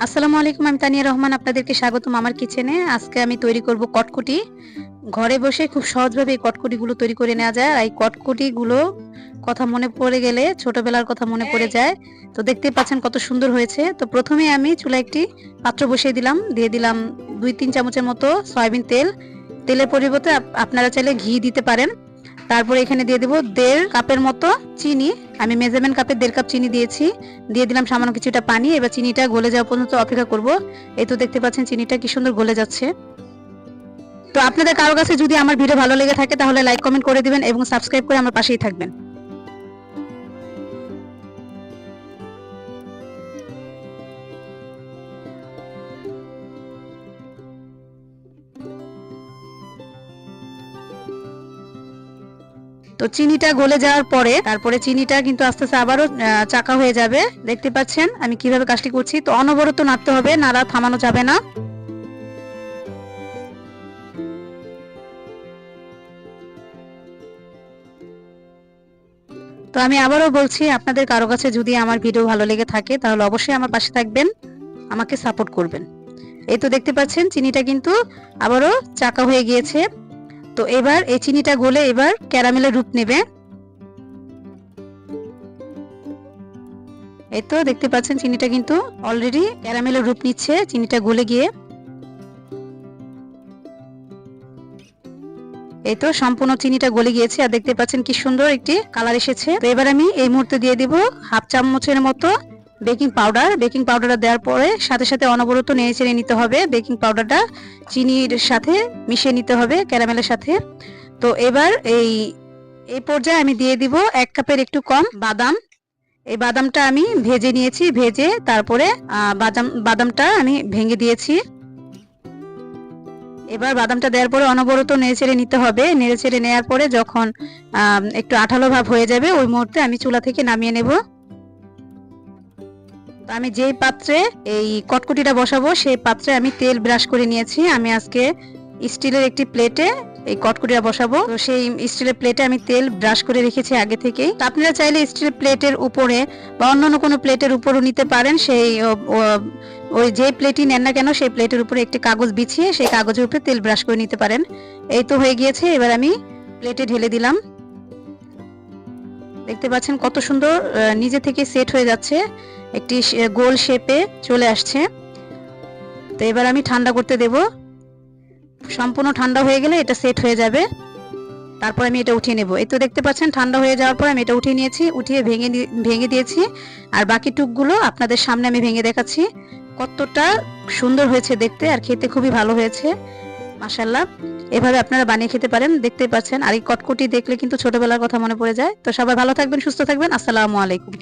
আসসালামু আলাইকুম, আমি তানিয়া রহমান, আপনাদেরকে স্বাগতম আমার কিচেনে। আজকে আমি তৈরি করব কটকটি। ঘরে বসে খুব সহজভাবে এই কটকটিগুলো তৈরি করে নেওয়া যায়। আর এই কটকটিগুলো কথা মনে পড়ে গেলে ছোটবেলার কথা মনে পড়ে যায়। তো দেখতেই পাচ্ছেন কত সুন্দর হয়েছে। তো প্রথমে আমি চুলায় একটি পাত্র বসিয়ে দিলাম, দিয়ে দিলাম 2-3 চামচের মতো সয়াবিন তেল। তেলের পরিবর্তে আপনারা চাইলে ঘি দিতে পারেন। তারপরে এখানে দিয়ে দেব 1.5 কাপের মতো চিনি। আমি মেজারমেন্ট কাপে 1.5 কাপ চিনি দিয়েছি। দিয়ে দিলাম সামান্য কিছুটা পানি। এবার চিনিটা গলে যাওয়া পর্যন্ত অপেক্ষা করব। এই তো দেখতে পাচ্ছেন চিনিটা কি সুন্দর গলে যাচ্ছে। তো আপনাদের কারো কাছে যদি আমার ভিডিও ভালো লেগে থাকে তাহলে লাইক কমেন্ট করে দিবেন এবং সাবস্ক্রাইব করে আমার পাশেই থাকবেন। তো চিনিটা গলে যাওয়ার পরে তারপরে চিনিটা কিন্তু আস্তে আস্তে আবারও চাকা হয়ে যাবে। দেখতে পাচ্ছেন আমি কিভাবে কাজটি করছি। তো অনবরত নাড়তে হবে, নাড়া থামানো যাবে না। তো আমি আবারও বলছি, আপনাদের কারো কাছে যদি আমার ভিডিও ভালো লেগে থাকে তাহলে অবশ্যই আমার পাশে থাকবেন, আমাকে সাপোর্ট করবেন। এই তো দেখতে পাচ্ছেন চিনিটা কিন্তু আবারও চাকা হয়ে গিয়েছে। তো এবার এই চিনিটা গলে এবার ক্যারামেলের রূপ নেবে। এই তো দেখতে পাচ্ছেন চিনিটা কিন্তু অলরেডি ক্যারামেলের রূপ নিচ্ছে, চিনিটা গলে গিয়ে। এই তো সম্পূর্ণ চিনিটা গলে গিয়েছে আর দেখতে পাচ্ছেন কি সুন্দর একটি কালার এসেছে। তো এবার আমি এই মুহূর্তে দিয়ে দিব 1/2 চামচের মতো বেকিং পাউডার। বেকিং পাউডারটা দেওয়ার পরে সাথে সাথে অনবরত নেড়েচেড়ে নিতে হবে। বেকিং পাউডারটা চিনির সাথে মিশিয়ে নিতে হবে, ক্যারামেলের সাথে। তো এবার এই পর্যায়ে আমি দিয়ে দিব 1 কাপের একটু কম বাদাম। এই বাদামটা আমি ভেজে নিয়েছি, ভেজে তারপরে বাদামটা আমি ভেঙে দিয়েছি। এবার বাদামটা দেওয়ার পরে অনবরত নেড়েচেড়ে নিতে হবে। নেড়েচেড়ে নেওয়ার পরে যখন একটু আঠালো ভাব হয়ে যাবে ওই মুহূর্তে আমি চুলা থেকে নামিয়ে নেব। তো আমি যেই পাত্রে এই কটকটিটা বসাবো সেই পাত্রে আমি তেল ব্রাশ করে নিয়েছি। আমি আজকে স্টিলের একটি প্লেটে এই কটকটিটা বসাবো। তো সেই স্টিলের প্লেটে আমি তেল ব্রাশ করে রেখেছি আগে থেকেই। তো আপনারা চাইলে স্টিলের প্লেটের উপরে বা অন্যান্য কোনো প্লেটের উপরও নিতে পারেন। সেই ওই যে প্লেটই নেন না কেন সেই প্লেটের উপরে একটি কাগজ বিছিয়ে সেই কাগজের উপরে তেল ব্রাশ করে নিতে পারেন। এই তো হয়ে গিয়েছে। এবার আমি প্লেটে ঢেলে দিলাম। দেখতে পাচ্ছেন কত সুন্দর নিজে থেকে সেট হয়ে যাচ্ছে, একটি গোল শেপে চলে আসছে। তো এবার আমি ঠান্ডা করতে দেব। সম্পূর্ণ ঠান্ডা হয়ে গেলে এটা সেট হয়ে যাবে। তারপর আমি এটা উঠিয়ে নেব। এই তো দেখতে পাচ্ছেন ঠান্ডা হয়ে যাওয়ার পর আমি এটা উঠিয়ে নিয়েছি, উঠিয়ে ভেঙে দিয়েছি। আর বাকি টুকগুলো আপনাদের সামনে আমি ভেঙে দেখাচ্ছি। কতটা সুন্দর হয়েছে দেখতে আর খেতে খুবই ভালো হয়েছে মাশাআল্লাহ। এভাবে আপনারা বানিয়ে খেতে পারেন। দেখতে পাচ্ছেন আর এই কটকটি দেখলে কিন্তু ছোটবেলার কথা মনে পড়ে যায়। তো সবাই ভালো থাকবেন, সুস্থ থাকবেন। আসসালামু আলাইকুম।